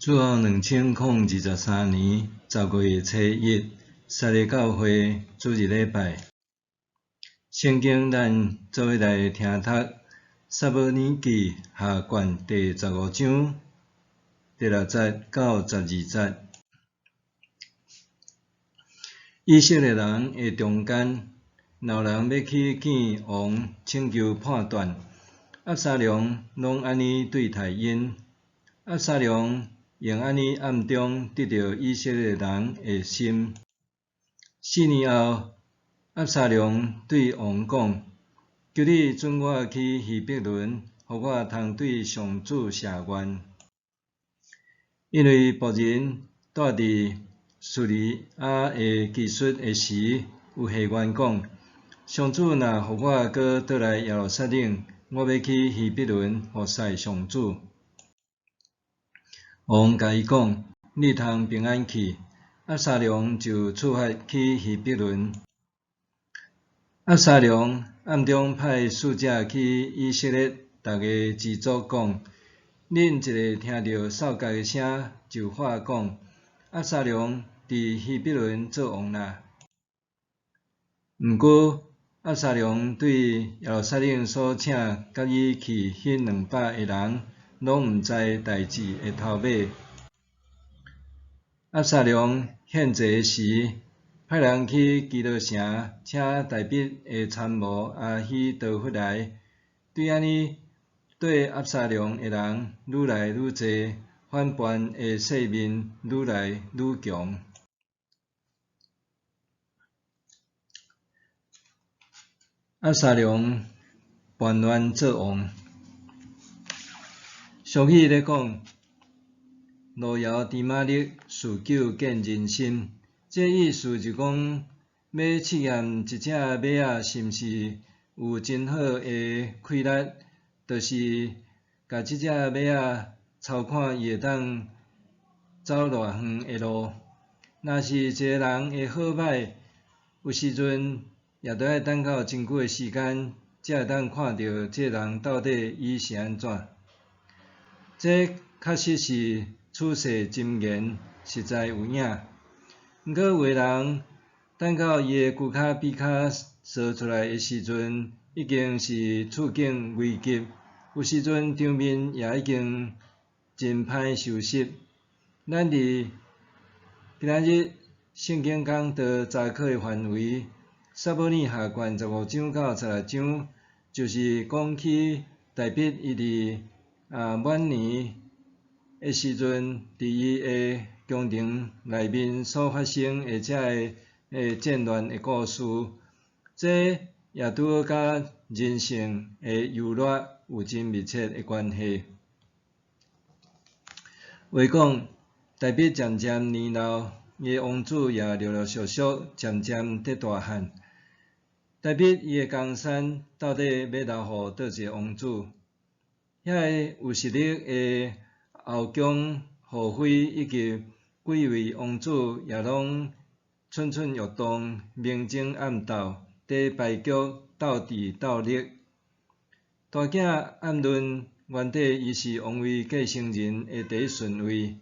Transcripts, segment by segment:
主后2023年10月初1，撒利教会主日礼拜。圣经咱做伙来听读《撒母耳记》下卷第15章第6节到12节。以色列人的中间，老人要去见王请求判断，押沙龙拢安尼对待因。押沙龙用安尼暗中得到以色列人的心。4年后，押沙龙对王讲：“求你准我去希伯伦，互我通对上主谢愿。”因为仆人住伫叙利亚的基述的时，有下愿讲：“上主若互我搁倒来耶路撒冷，我要去希伯伦服侍上主。”王甲伊讲：“你通平安去。”押沙龙就出发去希伯伦。押沙龙暗中派使者去以色列逐个支族讲：“恁一个听到扫角的声，就话讲：押沙龙伫希伯伦做王啦。”毋过，押沙龙对耶路撒冷所请甲伊去迄200个人，拢毋知代志的头尾。押沙龙献祭时，派人去基路城，请大笔的参谋阿希多弗来。对安尼，对押沙龙的人愈来愈济，反叛的势面愈来愈强。押沙龙叛乱做王。俗语咧讲：“路遥知马力，日久见人心。”这意思就讲，要试验一只马仔是毋是有真好的气力，就是甲即只马仔操看伊会当走偌远的路。若是一个人的好歹，有时阵也着爱等到真久的时间，才会当看到这人到底伊是安怎。这确实是处世箴言，实在有影。毋过有个人等到伊的躯壳比较烧出来的时阵，已经是处境危急，有时阵场面也已经真歹收拾。咱伫今仔日圣经讲道查考的范围，撒母耳下卷15章到16章，就是讲起大卫伊伫晚年的时阵，伫伊的宫廷内面所发生的这个战乱的故事，这也拄好甲人性的优劣有真密切的关系。话讲，大卫渐渐年老，伊的王子也陆陆续续渐渐得大汉。大卫伊的江山到底要留互倒一个王子？遐个有实力的后宫后妃以及几位王子也拢蠢蠢欲动，明争暗斗，伫牌局斗智斗力。大囝暗论原底伊是王位继承人的第一顺位，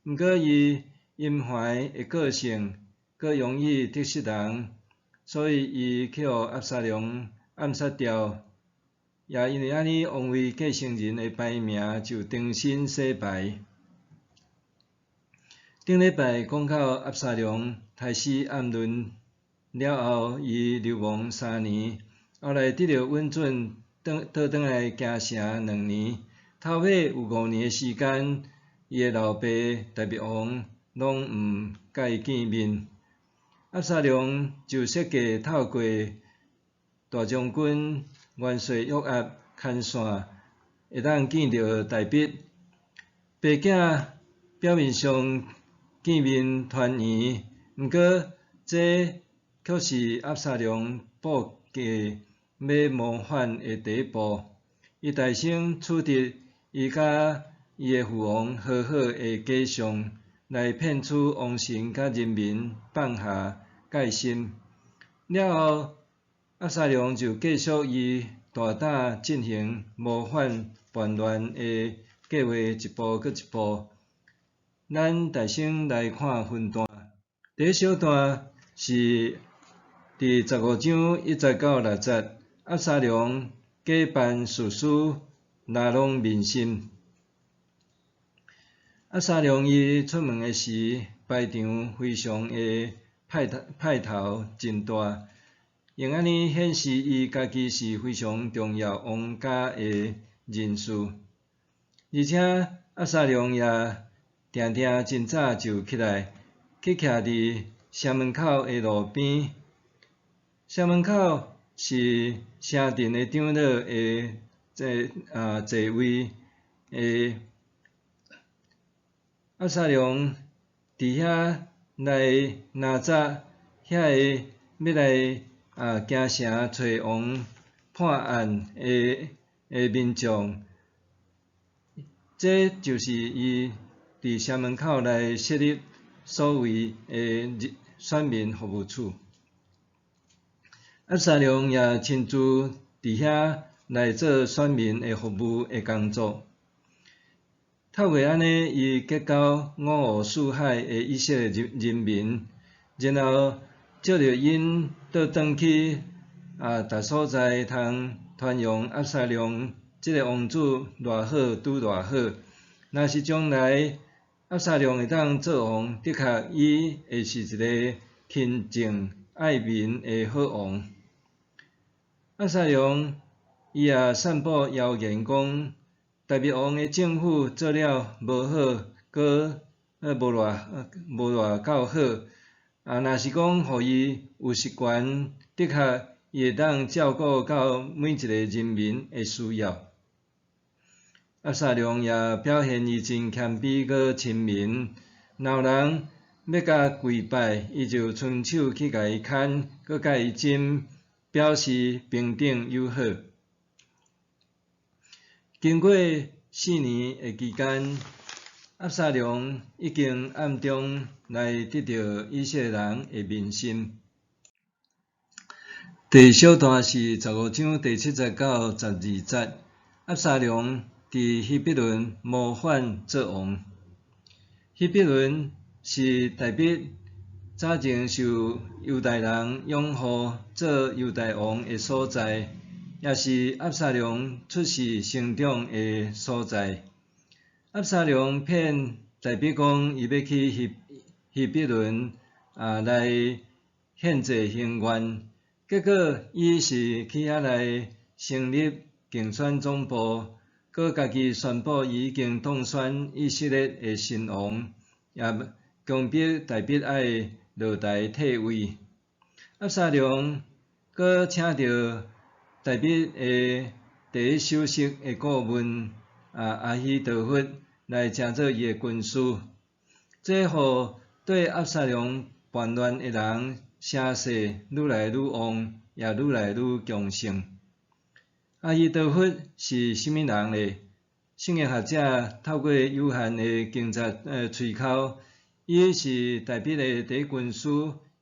毋过伊阴怀的个性，阁容易得失人，所以伊去互押沙龙暗杀掉。也因为安尼，王位继承人的排名就重新洗牌。顶礼拜讲到押沙龙杀死暗论了后，伊流亡3年，后来得到允准倒转来京城2年，头尾有5年的时间，伊的老爸大卫王拢毋甲伊见面。押沙龙就设计透过大将军元帅约押牵线，会当见到大卫。爸囝表面上见面团圆，毋过这却是押沙龙布计要谋反的第一步。伊大声取得伊甲伊的父王和好的假象，来骗取王臣甲人民放下戒心。了后，押沙龙就继续伊大胆进行谋反叛乱的计划，一步搁一步。咱大先来看分段。第一小段是第15章1节到6节，押沙龙假扮士师，拉拢民心。押沙龙伊出门诶时，排场非常诶派头真大，用安尼显示伊家己是非常重要王家诶人士，而且押沙龙也定定真早就起来，去徛伫城门口诶路边。城门口是城镇诶长老诶座位诶。押沙龙伫遐来拿早遐个要来京城找王判案诶民众，这就是伊伫城门口来设立所谓诶选民服务处。押沙龙也亲自伫遐来做选民诶服务诶工作。透过安尼，伊结交五湖四海诶以色列人民，然后借着因倒转去逐所在通传扬押沙龙即个王子偌好拄偌好。若是将来押沙龙会当做王，的确伊会是一个亲政爱民诶好王。押沙龙伊也散布谣言讲，大卫王诶政府做了无好，搁无偌够好。若是讲互伊有实权，的确伊会当照顾到每一个人民诶需要。押沙龙也表现伊真谦卑搁亲民，若有人要甲跪拜，伊就伸手去甲伊牵，搁甲伊斟，表示平等友好。经过4年诶期间，押沙龙已经暗中来得到以色列人诶民心。第二小段是15章第7节到12节，押沙龙伫希伯伦谋反做王。希伯伦是大卫早前受犹太人拥护做犹大王诶所在，也是押沙龙出世成长诶所在。押沙龙骗大卫讲，伊要去希伯伦来献祭行愿，结果伊是去遐来成立竞选总部，搁家己宣布伊已经当选以色列诶新王，也强迫大卫爱落台退位。押沙龙搁请到大卫诶第一首席诶顾问阿希多弗来成做伊诶军师，这互对押沙龙叛乱诶人声势愈来愈旺，也愈来愈强盛。阿希多弗是甚物人呢？圣经学者透过有限诶经节喙口，伊是大卫诶第一军师，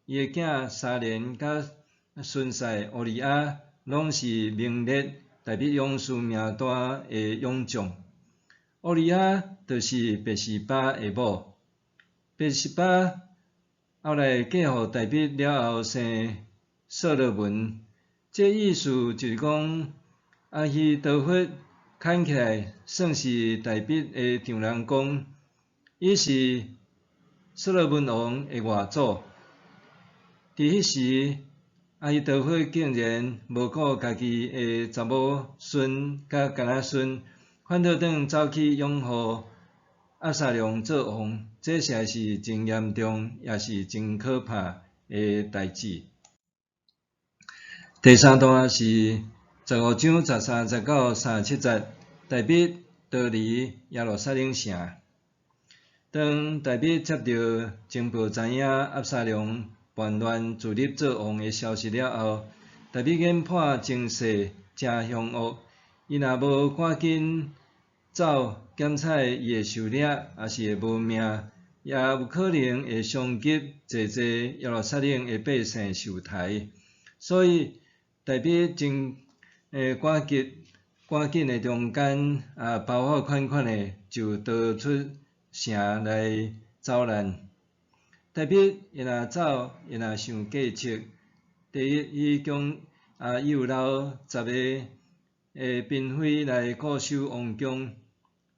伊诶囝沙连甲孙婿乌利亚，拢是名列大卫勇士名单诶勇将。乌利亚就是拔示巴诶某，拔示巴后来嫁互大卫了后生所罗门，这意思就是讲，阿希多弗看起来算是大卫诶丈人公，伊是所罗门王诶外祖。伫迄时，阿希多弗竟然无顾家己诶查某孙甲干仔孙，反倒转走去拥护押沙龙做王，这实在是真严重，也是真可怕诶代志。第三段是15章13节到37节，大卫逃离耶路撒冷城。当大卫接到情报知影押沙龙叛乱自立做王诶消息了后，大卫研判情势真凶恶，伊若无赶紧走检采伊会受掠，也是会无命，也有可能会伤及济耶路撒冷诶百姓受害。所以大卫真赶紧诶中间包袱款款诶就逃出城来走难。大笔伊若走，伊若想计策。第一，伊有留10个嫔妃来固守王宫。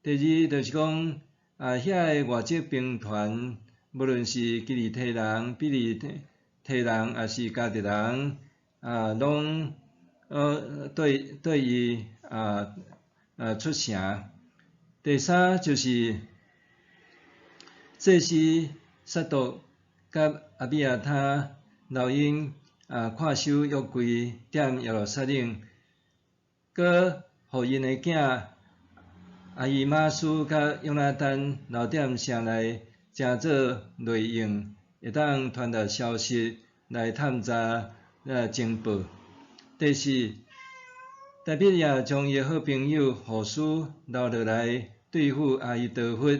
第二，就是讲遐个外籍兵团，无论是基里提人、比利提人，也是加特人，拢对伊出城。第三，就是祭司撒督甲阿比亚他留因看守约柜踮耶路撒冷，佮互因的囝阿伊玛斯甲约拿单留踮城内，正做内应，会当传达消息来探查情报。第四，大笔也将伊好朋友户书留落来对付阿希多弗，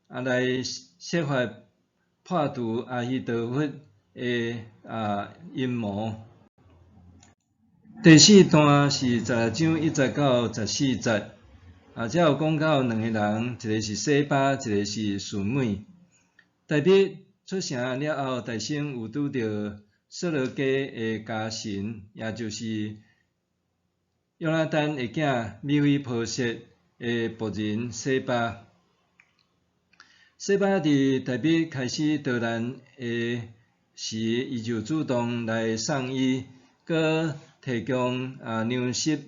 来设法破除阿希多弗的阴谋。第四段是16章1节到14节，这有讲到2个人，一个是西巴，一个是示每。大笔出城了后，大省有拄着色罗家的家臣，也就是约拿单的囝米非波设的仆人西巴。西巴伫大笔开始逃难的时，伊就主动来送伊，佮提供粮食、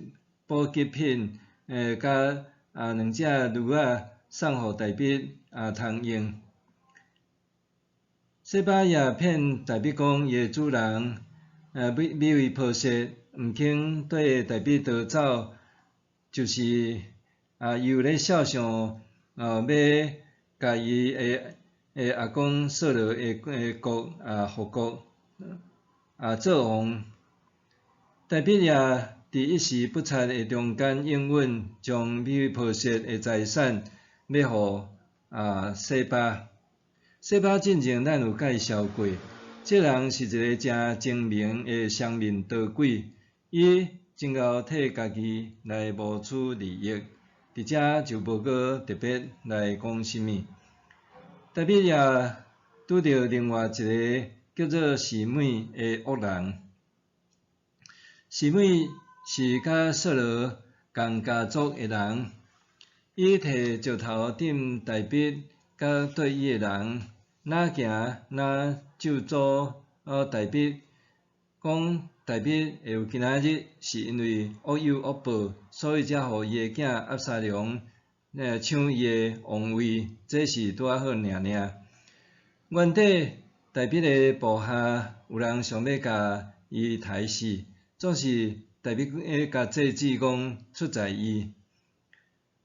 补给品，甲2只驴仔送互大笔通用。西巴也骗大笔讲，伊的主人米非波设毋肯对大笔逃走，就是伊有咧肖想要甲伊的阿公扫罗的国复国做王。大笔也伫一时不察的中间应允，将米非波设的财产要互西巴。西巴进前咱有介绍过，这人是一个真精明的双面刀鬼，伊真够替家己来谋取利益，伫遮就无搁特别来讲啥物。大笔也拄着另外一个叫做示每的恶人。示每是甲扫罗同家族的人，伊摕石头顶大笔甲对伊的人，哪行哪咒诅大笔，讲大笔会有今仔日，是因为恶有恶报，所以才互伊的囝押沙龙抢伊的王位，这是拄好尔尔。原底大笔的部下有人想要甲伊刣死，总是大笔甲制止讲出在伊。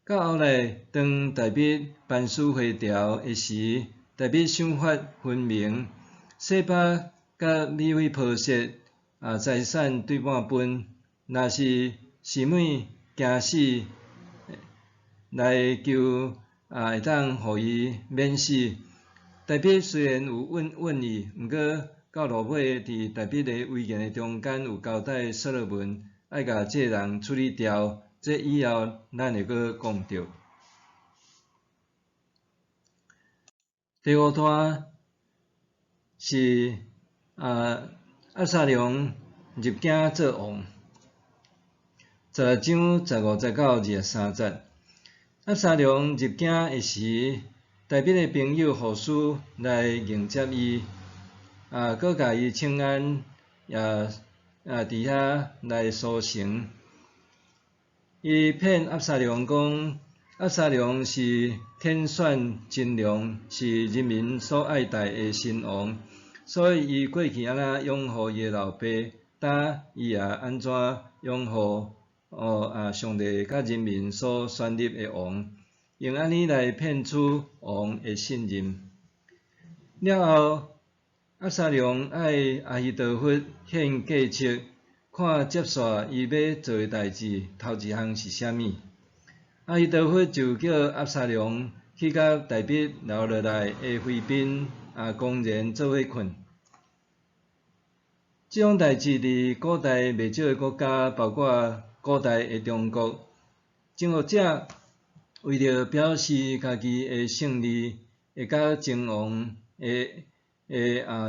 到后来，当大笔办事会调的时，大笔想法分明，西巴甲米非波设财产对半分，若是示每惊死来求会当互伊免死。大笔虽然有允意，毋过到落尾伫大笔的危言的中间有交代所罗门爱甲这人处理掉，这以后咱会搁讲到。第5段是押沙龙入境做王，16章15节到23节。押沙龙入境的时，大笔的朋友户书来迎接伊，佮甲伊请安，伫遐来苏醒。伊骗押沙龙讲，押沙龙是天选真良，是人民所爱戴的新王，所以伊过去安怎拥护伊的老爸，呾伊也安怎拥护上帝甲人民所选立的王，用安尼来骗取王的信任。了后，押沙龙爱阿希多弗献计策，看接续伊要做的代志，头一项是啥物？阿希多弗就叫押沙龙去甲大笔留落来的妃嫔公然做伙困。这种代志伫古代袂少的国家，包括古代的中国，政府者为着表示家己的胜利，会甲秦王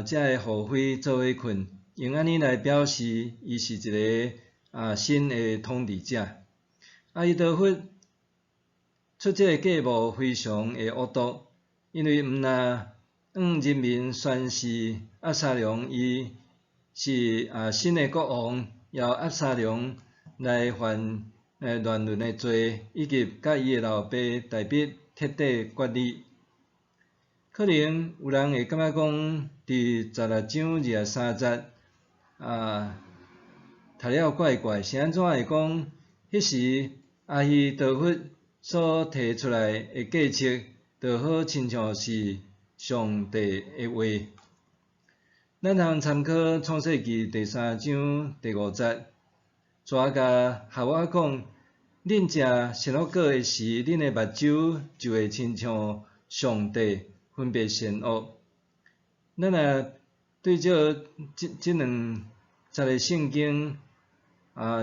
遮个后妃做伙困，用安尼来表示伊是一个新的统治者。伊多弗出这个计谋非常的恶毒，因为毋但人民宣示押沙龙伊是新的国王，也押沙龙来犯乱伦的罪，以及甲伊的老爸大必彻底决裂。可能有人会感觉讲，伫16章23节读了怪怪，是安怎会讲？迄时阿希多弗所提出来的计策，就好亲像是上帝的话。咱通参考创世纪第3章第5节，蛇甲夏娃讲：恁食善恶果的时，恁的目睭就会亲像上帝分别善恶。咱若对照即两节的圣经，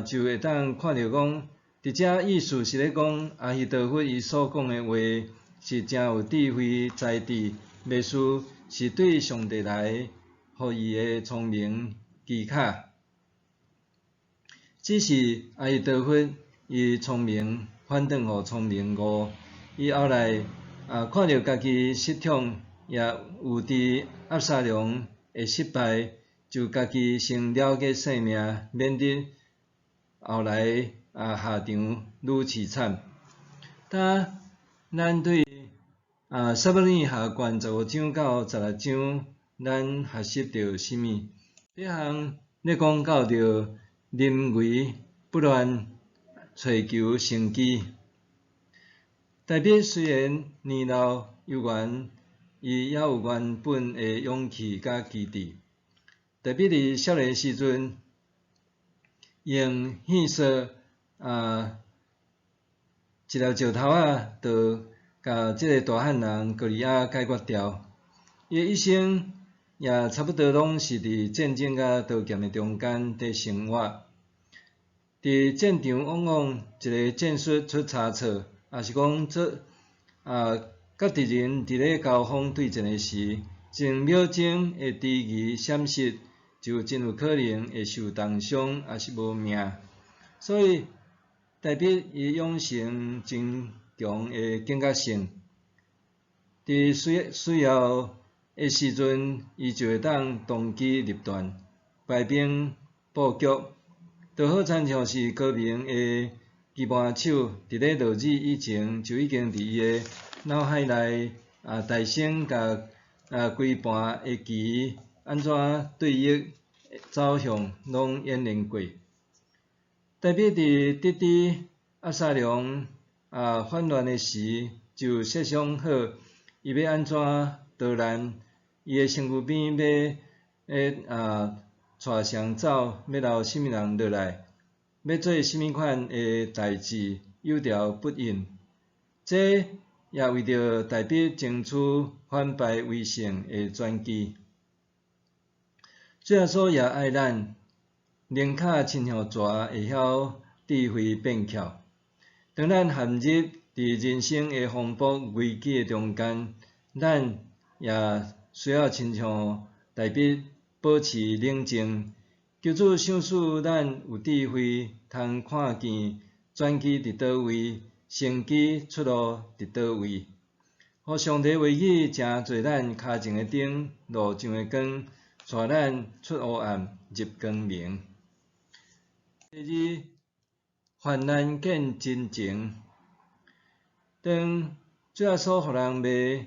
就会当看到讲，伫遮意思是咧讲阿希多弗伊所讲的话是真有智慧才智，袂输是对上帝来，互伊的聪明技巧。只是阿希多弗伊聪明反转互聪明误，伊后来看到家己失宠，也有伫押沙龙的失败，就家己先了结性命，免得后来下场愈凄惨。咱对撒母耳下传15章到16章，咱学习到啥物？第一项咧讲到着临危不乱，找求生机。大必虽然年老有缘，伊也有原本的勇气甲机智。大必伫少年时阵，用线索一粒石头就甲即个大汉人歌利亚解决掉。伊的一生也差不多拢是伫战争甲刀剑的中间伫生活。伫战场往往一个战术出差错，也是讲甲敌人伫咧交锋对战的时，1秒钟的迟疑闪失，就真有可能会受重伤，也是无命。所以大必伊养成真强的警觉性，伫需要的时阵，伊就会当当机立断，排兵布局，就好亲像是高明的棋盘手，伫咧落日以前就已经伫伊的脑海内大声甲规盘的棋安怎对应走向，拢演练过。大必伫得知押沙龙反乱的时，就设想好伊要安怎逃难，伊的身躯边要带谁走，要留甚物人落来，要做甚物款的代志，有条不紊。这也为着大必争取反败为胜的转机。最后所也爱咱。宁卡亲像蛇会晓智慧变巧。当咱陷入伫人生的风暴危机的中间，咱也需要亲像大必保持冷静，求主赏赐咱有智慧，通看见转机伫倒位，生机出路伫倒位。互上帝话语成做咱脚前的灯，路上的光，带咱出黑暗入光明。第二，患难见真情。当主耶稣互人卖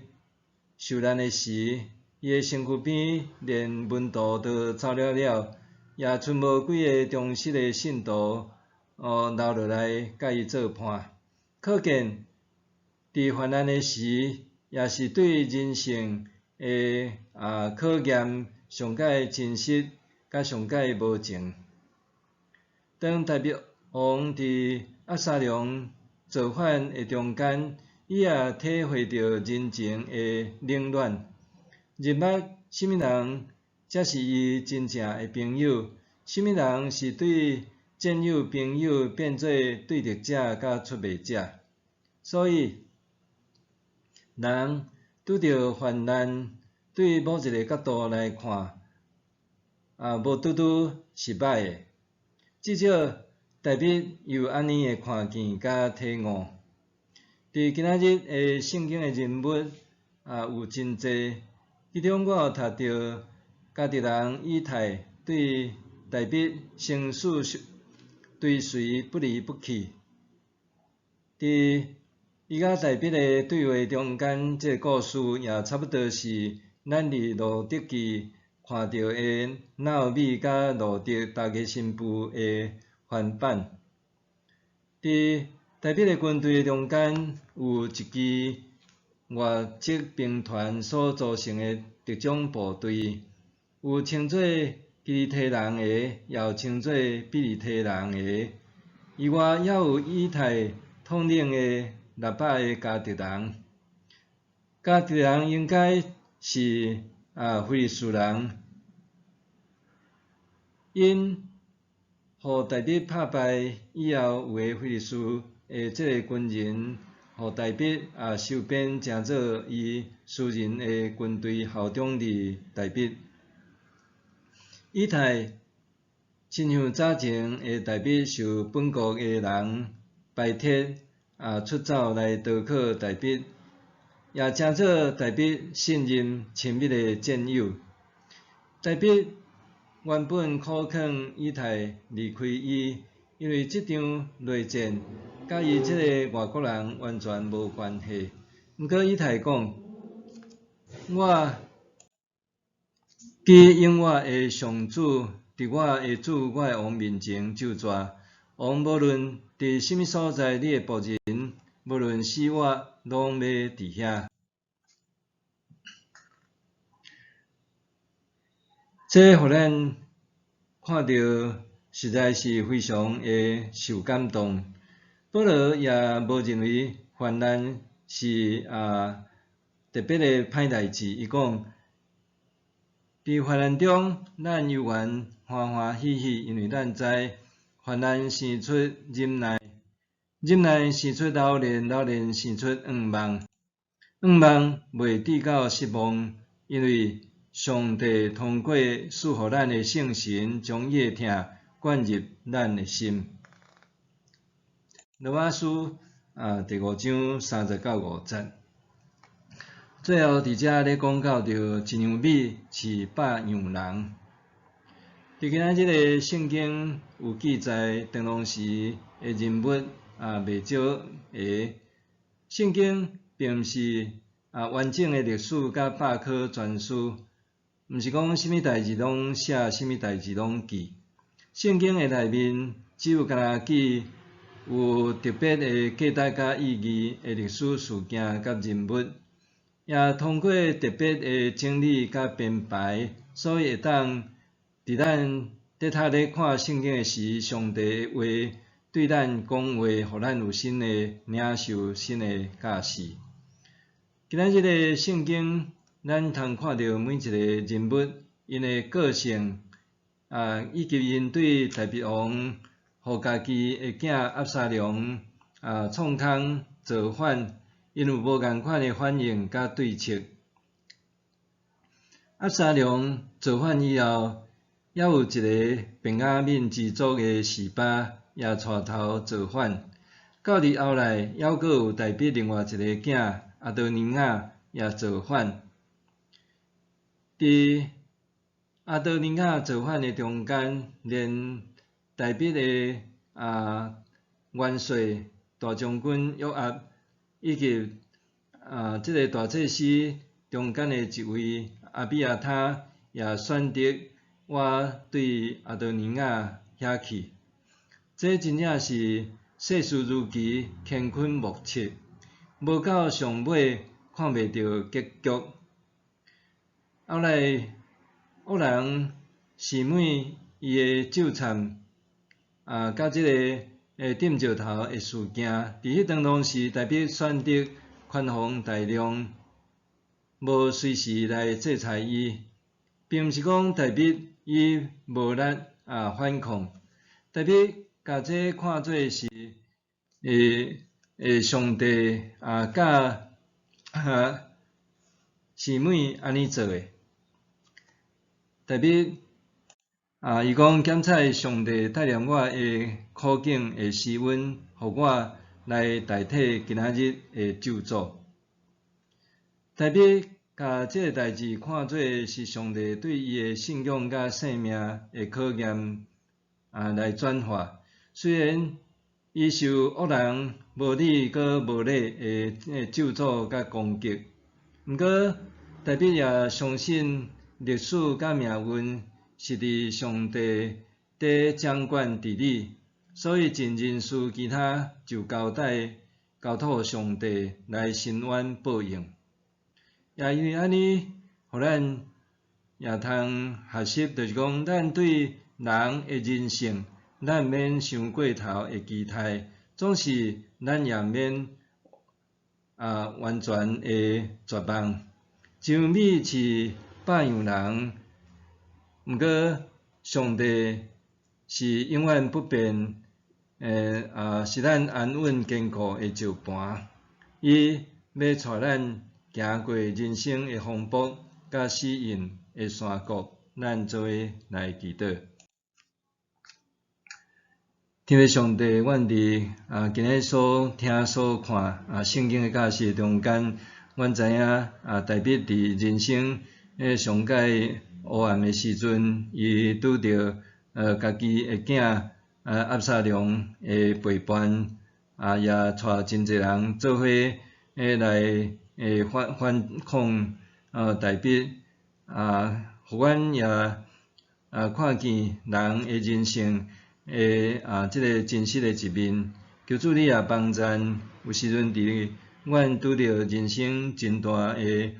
受难的时，伊的身躯边连门徒都走了，也剩无几个忠实的信徒留落来甲伊做伴。可见，伫患难的时，也是对人生的考验上界真实，甲上界无情。当大必王伫押沙龙造反的中间，伊也体会到人情的冷暖，认捌什么人才是伊真正的朋友，什么人是对战友朋友变做对敌者甲出卖者。所以人拄着患难，对某一个角度来看，无拄拄是歹诶。至少大笔有安尼诶看见甲体悟。伫今仔日诶圣经诶人物有真侪，其中我有读到家己人以太对大笔生死对随不离不弃。伫伊甲大笔诶对话中间，这个故事也差不多是咱伫路德记看到诶拿俄米甲路德大家新妇诶翻版。伫大笔诶军队中间有一支外籍兵团所组成诶特种部队，有称作基利提人的，也有称作比利提人的。以外，还有以太统领的600个加特人。加特人应该是非利士人，因互大笔打败以后，有个非利士的这个军人，互大笔收编成做伊私人的军队效忠伫大笔。以太亲像早前的大笔受本国的人排斥出走来投靠大笔，也成做大笔信任亲密的战友。大笔原本苦劝以太离开伊，因为这场内战甲伊这个外国人完全无关系。毋过以太讲，我基永我的上主伫我的主我的王面前就抓王，无论伫什么所在，你的仆人无论死活，拢要伫遐。这互咱看到实在是非常的受感动。保罗也无认为患难是特别的歹代志，伊讲伫患难中，咱犹原欢欢喜喜，因为咱知患难生出忍耐，忍耐生出老练，老练生出盼望，盼望袂直到失望，因为上帝通过赐予咱的圣神，将伊的疼灌入咱的心。罗马书第5章30到50。最后伫遮咧讲到着一样米饲百样人。伫今仔日的圣经有记载，当当时的人物袂少个。圣经并毋是完整的历史甲百科全书，毋是讲啥物代志拢写，啥物代志拢记。圣经的内面只有敢若记有特别的价值甲意义的历史事件甲人物，也通过特别的整理甲编排，所以会当伫咱伫读咧看圣经的时，上帝的话对咱讲话，互咱有新的领受、新的教示。今仔日的圣经，咱通看到每一个人物因的个性，以及因对大鼻王互家己的囝押沙龙创空造反，因有无共款的反应甲对策。押沙龙造反以后，还有一个便雅悯支族的示巴也带头造反。到伫后来，还佫有大笔另外一个囝阿多尼雅也造反。伫阿多尼雅造反的中间，连大笔的元帅大将军约押，以及这个大祭司中间的一位阿比亚他，也选择我对阿多尼雅遐去。这真正是世事如棋，乾坤莫测，无到上尾看袂到结局。后来恶人示每伊的咒惨甲即个点石头的事件，伫迄当中时，大笔选择宽宏大量，无随时来制裁伊，并毋是讲大笔伊无力反抗，大笔甲这看做是上帝甲姊妹安尼做诶。特别伊讲检采上帝带领我诶苦境诶时温，互我来代替今仔日诶咒诅。特别甲即个代志看做是上帝对伊诶信仰甲性命诶考验来转化。虽然伊受恶人无理搁无礼诶咒诅甲攻击，毋过特别也相信历史甲命运是伫上帝伫掌管治理，所以尽人事其他就交托上帝来伸冤报应。也因为安尼，互咱也通学习，就是讲，咱对人诶人性，咱免伤过头诶期待，总是咱也免完全诶绝望。像米是百样人，毋过上帝是永远不变是咱安稳坚固诶石盘。伊要带咱行过人生诶风暴甲死荫诶山谷，咱做伙来祈祷。天父上帝，阮伫今日所听所看圣经诶教示中间，阮知影特别伫人生上界黑暗诶时阵，伊拄着家己诶囝押沙龙诶陪伴，也带真侪人做伙来反抗代笔互阮也看见人诶人性诶即个真实诶一面。求主你也帮咱，有时阵伫阮拄着人生真大诶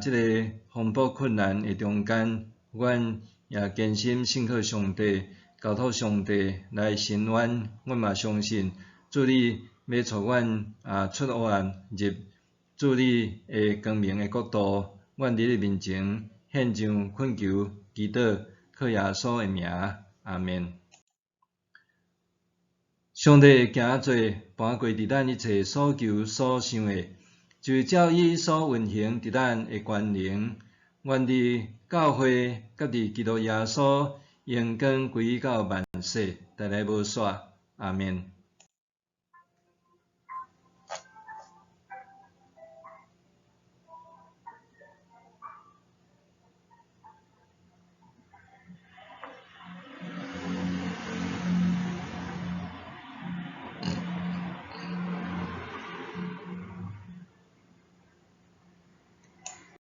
即个风暴困难诶中间，阮也坚心信靠上帝，交托上帝来伸冤。阮嘛相信主你要带阮出黑暗入主你诶光明诶国度。阮伫你面前献上恳求祈祷，靠耶稣诶名，阿们。上帝会行做，搬过伫咱一切所求所想诶，就是照伊所运行伫咱诶权能。愿伫教会甲伫基督耶稣荣光归到万世，代代无煞，阿们。